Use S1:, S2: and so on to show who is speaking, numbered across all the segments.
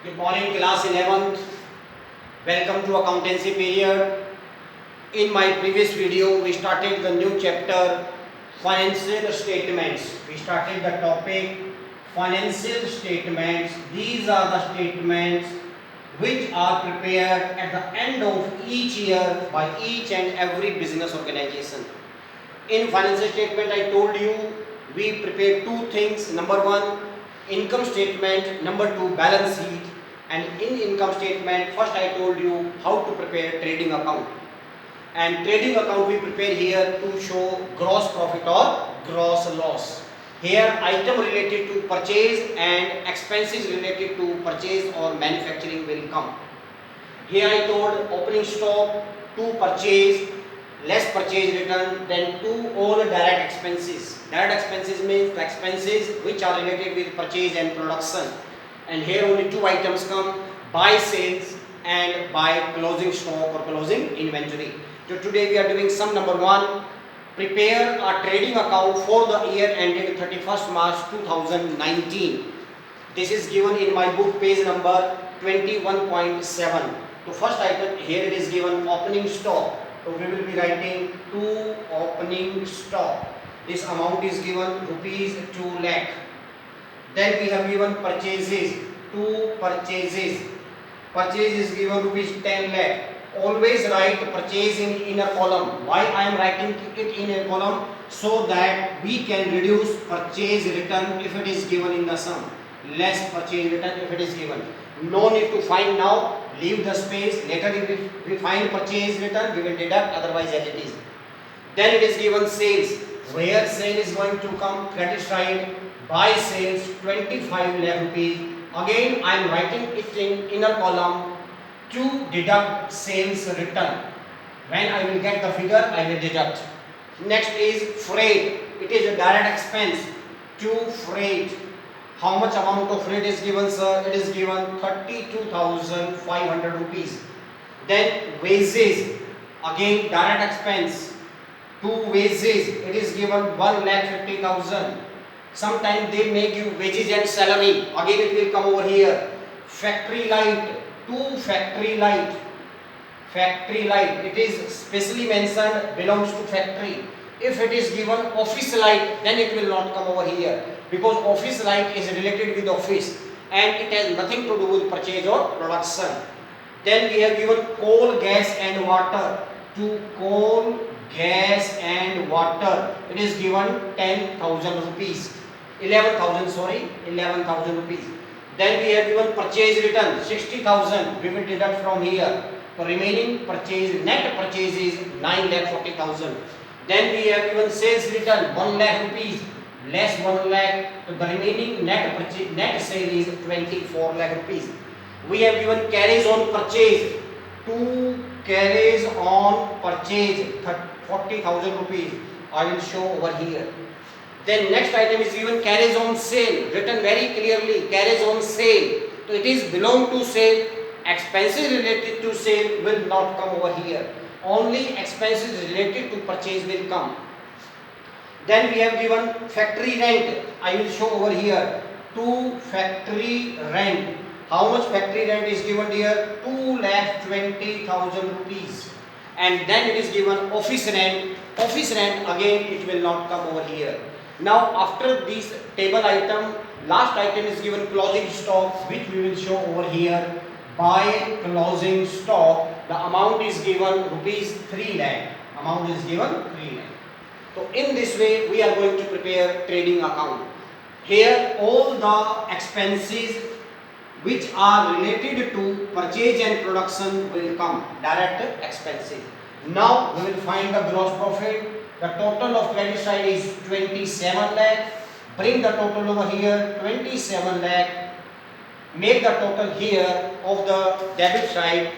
S1: Good morning, class 11th. Welcome to accountancy period. In my previous video, we started the new chapter, financial statements. We started the topic, financial statements. These are the statements which are prepared at the end of each year by each and every business organization. In financial statement, I told you we prepare two things. Number one, income statement. Number two, balance sheet. And in income statement, first I told you how to prepare trading account. And trading account we prepare here to show gross profit or gross loss. Here item related to purchase and expenses related to purchase or manufacturing will come. Here I told opening stock to purchase, less purchase return, then to all direct expenses. Direct expenses means the expenses which are related with purchase and production. And here only two items come, buy sales and buy closing stock or closing inventory. So today we are doing sum number 1, prepare a trading account for the year ended 31st March 2019. This is given in my book page number 21.7. So first item here it is given opening stock. So we will be writing to opening stock. This amount is given rupees 2 lakh. Then we have given purchases, two purchases. Purchase is given rupees 10 lakh. Always write purchase in inner column. Why I am writing it in a column? So that we can reduce purchase return if it is given in the sum. Less purchase return if it is given. No need to find now. Leave the space. Later if we find purchase return, we will deduct, otherwise as it is. Then it is given sales. Where sale is going to come? Credit side. Buy sales 25 lakh rupees. Again I am writing it in inner column to deduct sales return. When I will get the figure, I will deduct. Next is freight. It is a direct expense to freight. How much amount of freight is given, sir? It is given 32,500 rupees. Then wages. Again direct expense to wages. It is given 1,50,000. Sometimes they make you wages and salary. Again it will come over here. Factory light to factory light. Factory light. It is specially mentioned belongs to factory. If it is given office light, then it will not come over here. Because office light is related with office. And it has nothing to do with purchase or production. Then we have given coal, gas and water. To coal, gas and water. It is given 10,000 rupees. 11,000 rupees. Then we have given purchase return 60,000. We will deduct from here. The remaining purchase, net purchase is 9,40,000. Then we have given sales return 1 lakh rupees less 1 lakh. So the remaining net purchase, net sale is 24 lakh rupees. We have given carries on purchase. To carries on purchase 40,000 rupees. I will show over here. Then next item is given carries on sale, written very clearly, carries on sale. So it is belong to sale. Expenses related to sale will not come over here. Only expenses related to purchase will come. Then we have given factory rent. I will show over here. To factory rent. How much factory rent is given here? 2,20,000 rupees. And then it is given office rent. Office rent again it will not come over here. Now after this table item, last item is given closing stock, which we will show over here. Buy closing stock. The amount is given rupees 3 lakh. Amount is given 3 lakh. So in this way we are going to prepare trading account. Here all the expenses which are related to purchase and production will come. Direct expenses. Now we will find the gross profit. The total of credit side is 27 lakh. Bring the total over here 27 lakh. Make the total here of the debit side.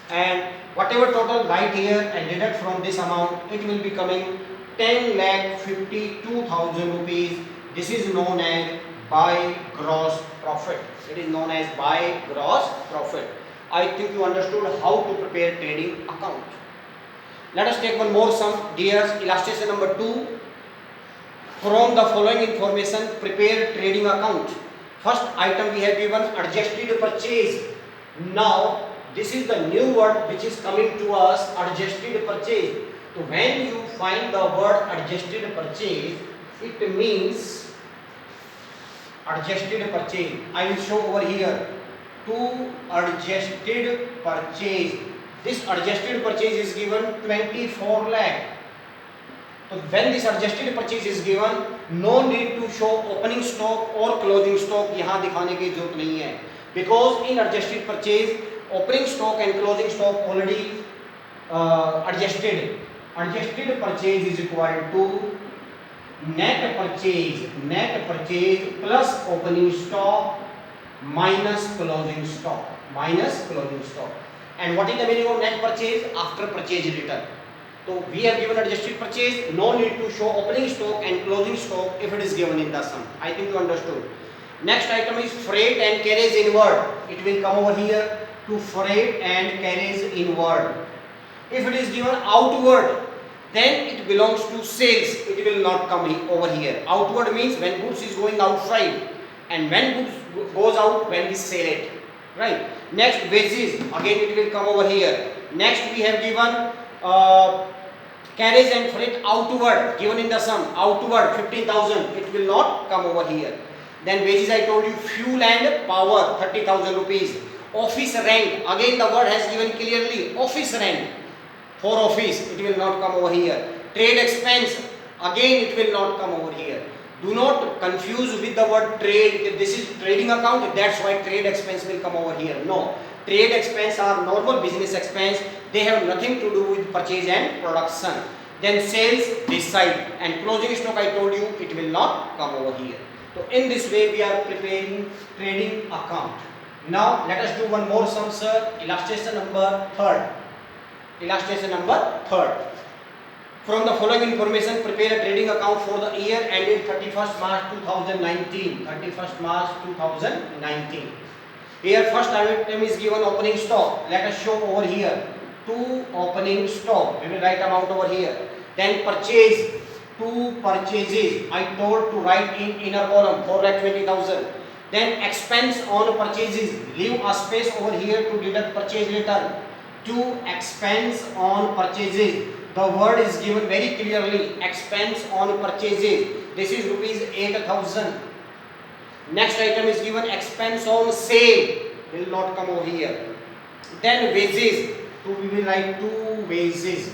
S1: And whatever total write here and deduct from this amount, it will be coming 10,52,000 rupees. This is known as by gross profit. It is known as by gross profit. I think you understood how to prepare trading account. Let us take one more sum. Dears, illustration number 2. From the following information, prepare trading account. First item we have given adjusted purchase. Now this is the new word which is coming to us, adjusted purchase. So when you find the word adjusted purchase, it means adjusted purchase. I will show over here. To adjusted purchase. This adjusted purchase is given 24 lakh. So when this adjusted purchase is given, no need to show opening stock or closing stock. यहाँ दिखाने की जरूरत नहीं है, because in adjusted purchase opening stock and closing stock already adjusted. Adjusted purchase is equal to net purchase plus opening stock minus closing stock. And what is the meaning of net purchase? After purchase return. So we have given adjusted purchase, no need to show opening stock and closing stock if it is given in the sum. I think you understood. Next item is freight and carriage inward. It will come over here to freight and carriage inward. If it is given outward, then it belongs to sales. It will not come over here. Outward means when goods is going outside, and when goods goes out, when we sell it. Right. Next, wages. Again it will come over here. Next we have given carriage and freight outward, given in the sum. Outward 15,000. It will not come over here. Then wages, I told you, fuel and power 30,000 rupees. Office rent. Again the word has given clearly office rent. For office, it will not come over here. Trade expense. Again it will not come over here. Do not confuse with the word trade. This is trading account, that's why trade expense will come over here. No. Trade expense are normal business expense. They have nothing to do with purchase and production. Then sales this side, and closing stock I told you it will not come over here. So in this way we are preparing trading account. Now let us do one more sum, sir. Illustration number 3rd. From the following information, prepare a trading account for the year ended 31st March 2019. Here first item is given opening stock. Let us show over here. To opening stock. We will write amount over here. Then purchase. To purchases. I told to write in inner column 4,20,000. Then expense on purchases. Leave a space over here to deduct purchase return. To expense on purchases. The word is given very clearly. Expense on purchases. This is rupees 8,000. Next item is given expense on sale. Will not come over here. Then wages. We will write to wages.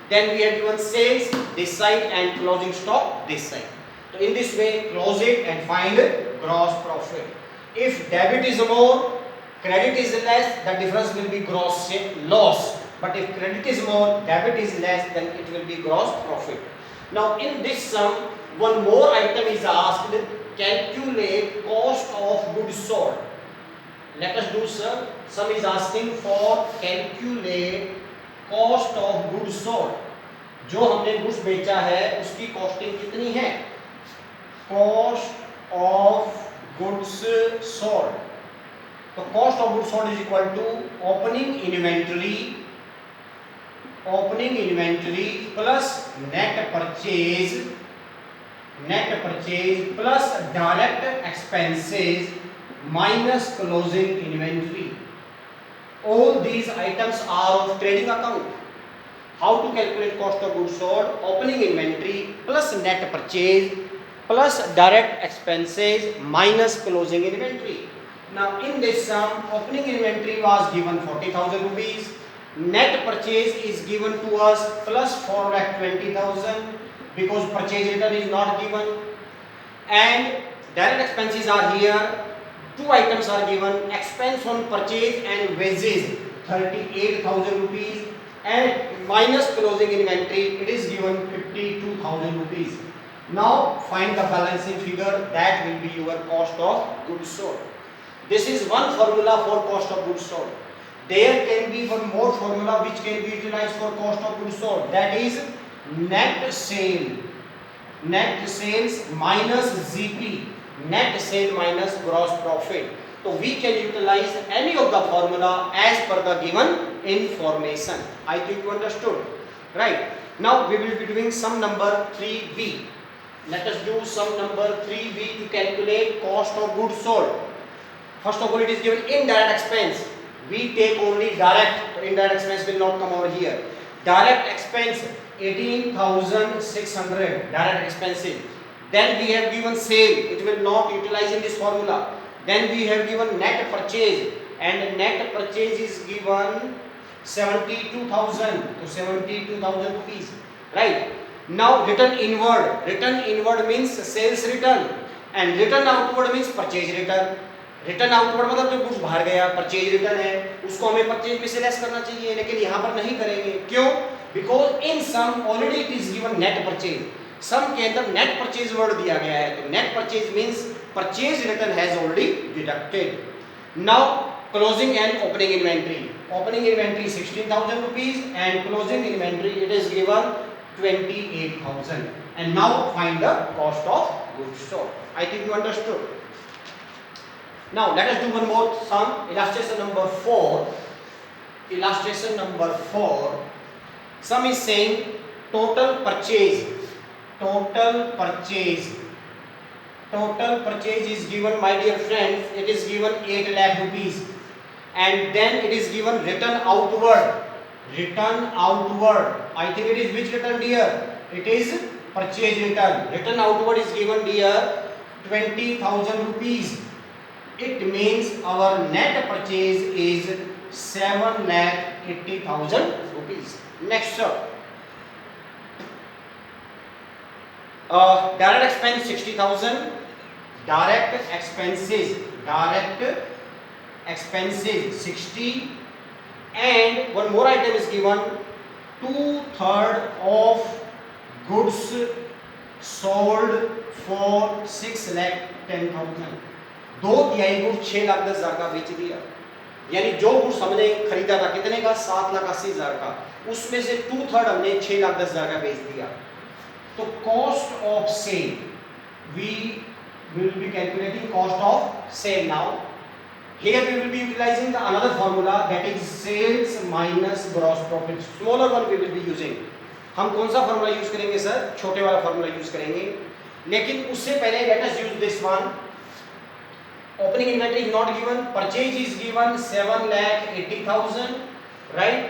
S1: Then we have given sales this side and closing stock this side. So in this way, close it and find gross profit. If debit is more, credit is less, the difference will be gross loss. But if credit is more, debit is less, then it will be gross profit. Now in this sum, one more item is asked. Calculate cost of goods sold. Let us do, sir. Sum is asking for calculate cost of goods sold. जो हमने goods बेचा है उसकी costing कितनी है? Cost of goods sold. तो cost of goods sold is equal to opening inventory plus net purchase plus direct expenses minus closing inventory. All these items are of trading account. How to calculate cost of goods sold? Opening inventory plus net purchase plus direct expenses minus closing inventory. Now in this sum, opening inventory was given 40,000 rupees. Net purchase is given to us plus 4,20,000 because purchase return is not given. And direct expenses are here. Two items are given, expense on purchase and wages 38,000 rupees, and minus closing inventory it is given 52,000 rupees. Now find the balancing figure, that will be your cost of goods sold. This is one formula for cost of goods sold. There can be one more formula which can be utilized for cost of goods sold, that is net sales minus GP. Net sale minus gross profit. So we can utilize any of the formula as per the given information. I think you understood. Right. Now we will be doing sum number 3B. Let us do sum number 3b to calculate cost of goods sold. First of all, it is given indirect expense. We take only direct, so indirect expense will not come over here. Direct expense 18,600 direct expenses. Then we have given sale, it will not utilize in this formula. Then we have given net purchase, and net purchase is given 72,000, so 72,000 rupees, right? Now return inward means sales return, and return outward means purchase return. Return outward मतलब जो goods बाहर गया, purchase return है, उसको हमें purchase में से less करना चाहिए, लेकिन यहाँ पर नहीं करेंगे। क्यों? Because in sum already it is given net purchase. Sum के अंदर नेट परचेज वर्ड दिया गया है, तो net purchase means purchase return has already deducted. Now closing and opening inventory. Opening inventory 16,000 rupees and closing inventory it is given 28,000। And now find the cost of goods sold. I think you understood. Now let us do one more sum. Illustration number 4. Illustration number 4. Sum is saying total purchase. Total purchase. Total purchase is given, my dear friends. It is given 8 lakh rupees, and then it is given return outward. Return outward. I think it is which return, dear? It is purchase return. Return outward is given, dear, 20,000 rupees. It means our net purchase is 7,80,000 rupees. Next, sir. Direct expense 60,000. Direct expenses 60. And one more item is given. 2/3 of goods sold for 6,10,000. 2 तिहाई goods 6,10,000 का बेच दिया, यानी जो goods हमने खरीदा था कितने का? 7,80,000 का, उसमें से 2/3 हमने 6,10,000 का बेच दिया। तो cost of sale, we will be calculating cost of sale. Now here we will be utilising the another formula, that is sales minus gross profit. Smaller one we will be using. हम कौन सा formula use करेंगे sir? छोटे वाला formula use करेंगे, लेकिन उससे पहले let us use this one. Opening inventory is not given, purchase is given 7,80,000, right?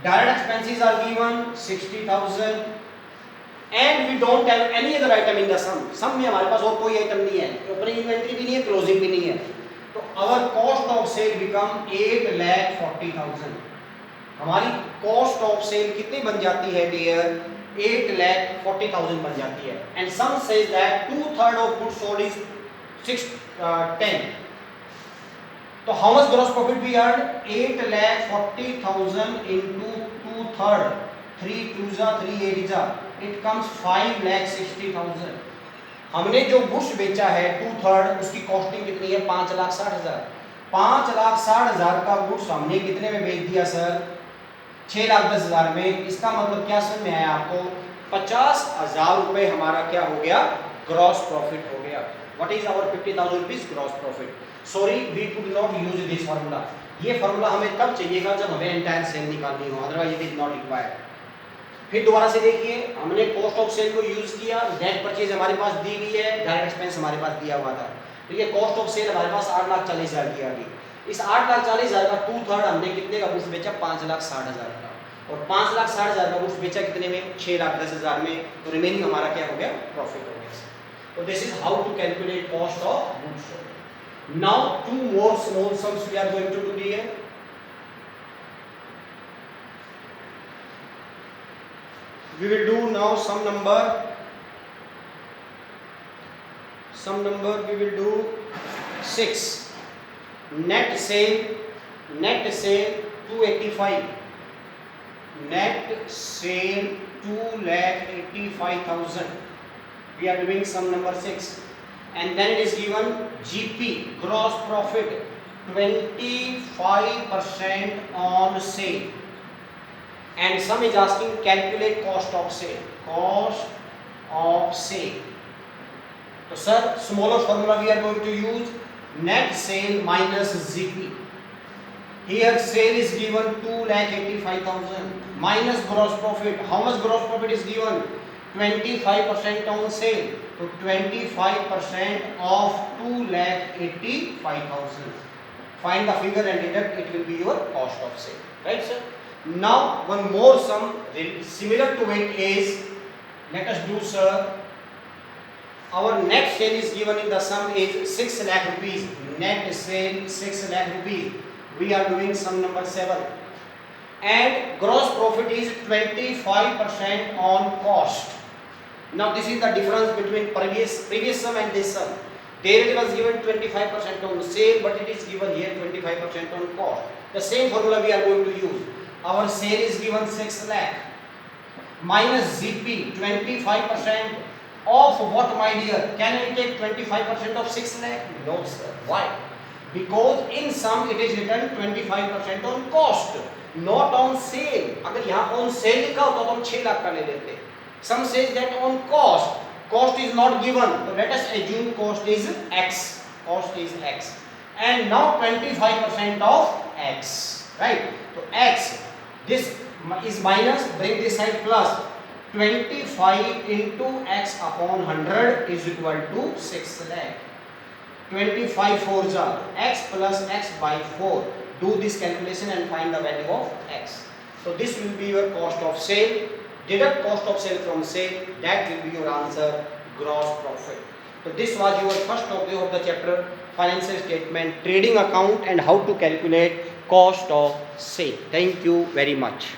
S1: Direct expenses are given 60,000, and we don't have any other item in the sum. Sum में हमारे पास और कोई item नहीं है, opening inventory भी नहीं है, closing भी नहीं है, तो our cost of sale become 8,40,000। हमारी cost of sale कितनी बन जाती है dear? 8,40,000 बन जाती है। And sum says that 2/3 of goods sold is 10. तो how much gross profit we earned? 8,40,000 into 2/3. 3 2s are 3 8s are. It comes 5,60,000। हमने जो गुड्स बेचा है 2/3, उसकी कॉस्टिंग कितनी है? 5,60,000। 5,60,000 का गुड्स हमने कितने में बेच दिया सर? 6,10,000 में। इसका मतलब क्या समझ में आया आपको? 50,000 रुपए हमारा क्या हो गया? ग्रॉस प्रॉफिट हो गया। What is our 50,000 rupees gross profit? Sorry, we could not use this formula. ये फार्मूला हमें तब चाहिएगा जब हमें एंटायर सेल निकालनी हो, otherwise it is not required. फिर दोबारा से देखिए, हमने कॉस्ट ऑफ सेल को यूज किया, नेट परचेज हमारे पास दी हुई है, डायरेक्ट एक्सपेंस हमारे पास दिया हुआ था। तो ये कॉस्ट ऑफ सेल हमारे पास 8,40,000 की आ गई। इस 8,40,000 का 2/3 हमने कितने का गुड्स बेचा? 5,60,000 का। और 5,60,000 का गुड्स बेचा कितने में? 6,10,000 में। तो रिमेनिंग हमारा क्या हो गया? प्रॉफिट हो गया। So this is how to calculate cost of goods sold. Now 2 more small sums we are going to do here. We will do now sum number we will do 6. Net sale 285. Net sale 2,85,000. We are doing sum number 6, and then it is given GP, gross profit, 25% on sale, and some is asking calculate cost of sale. So sir, smaller formula we are going to use, net sale minus GP. Here sale is given 2,85,000 minus gross profit. How much gross profit is given? 25% on sale. So 25% of 2,85,000. Find the figure and deduct, it will be your cost of sale. Right, sir? Now one more sum similar to it is, let us do, sir. Our net sale is given in the sum is 6 lakh rupees. Net sale 6 lakh rupees. We are doing sum number 7. And gross profit is 25% on cost. Now this is the difference between previous sum and this sum. There it was given 25% on sale, but it is given here 25% on cost. The same formula we are going to use. Our sale is given 6 lakh minus GP 25% of what, my dear? Can I take 25% of 6 lakh? No, sir. Why? Because in sum it is written 25% on cost, not on sale. अगर यहाँ on sale लिखा होता तो हम 6 लाख का ले लेते. Some says that on cost is not given. So let us assume cost is X. Cost is X. And now 25% of X. Right? So X. This is minus. Bring this side plus. 25 into X upon 100 is equal to 6 lakh. 25 fours are X plus X by 4. Do this calculation and find the value of X. So this will be your cost of sale. Deduct cost of sale from sale. That will be your answer, gross profit. So this was your first topic of the chapter, financial statement, trading account, and how to calculate cost of sale. Thank you very much.